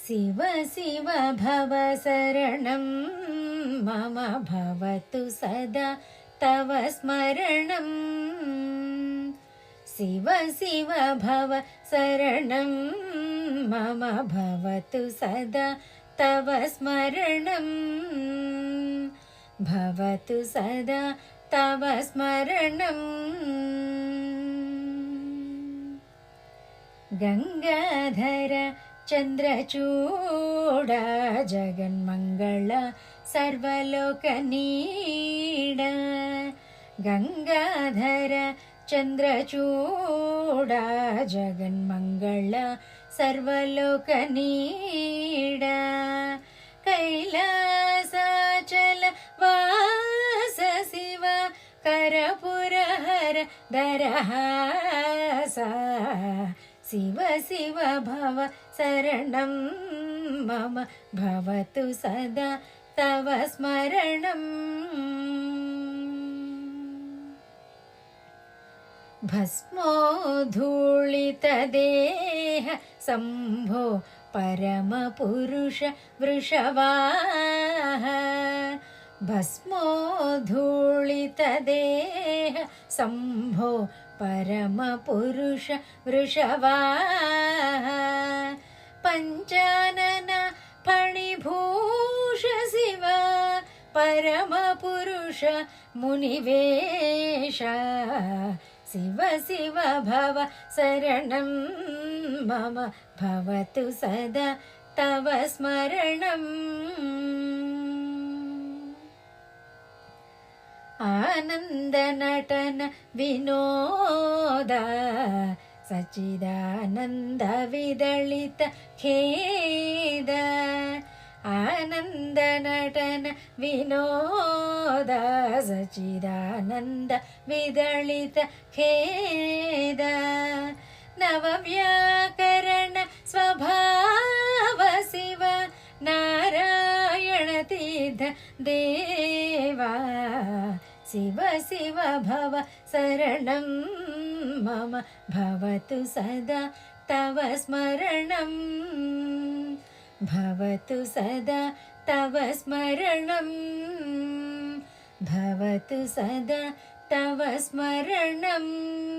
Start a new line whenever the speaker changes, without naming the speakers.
शिव शिव भव शरणं मम भवतु सदा तव स्मरणं। शिव शिव भव शरणं मम भवतु सदा तव स्मरणं। भवतु सदा तव स्मरणं। गंगाधर चंद्रचूड जगन्मंगल सर्वलोकनीड। गंगाधर चंद्रचूड जगन्मंगल सर्वलोकनीड। कैलासाचल वास शिव करपुरहर दरहासा। शिव शिव भव शरणं मम भवतु सदा तव स्मरणं। भस्मोद्धूलितदेह शम्भो परमपुरुष वृषवाह। भस्मोद्धूलितदेह शम्भो परमपुरुष वृषवाह। पञ्चानन फणिभूष शिव परमपुरुष मुनिवेश। शिव शिव भव शरणं मम भवतु सदा तव स्मरणम्। आनंद नटन विनोद सच्चिदानंद विदलित खेद। आनंद नटन विनोद सच्चिदानंद विदलित खेद। नवव्याकरण स्वभाव शिव नारायण तीर्थ देवा। शिव शिव भव शरणं मम भवतु सदा तव स्मरणं। भवतु सदा तव स्मरणं। भवतु सदा तव स्मरणम्।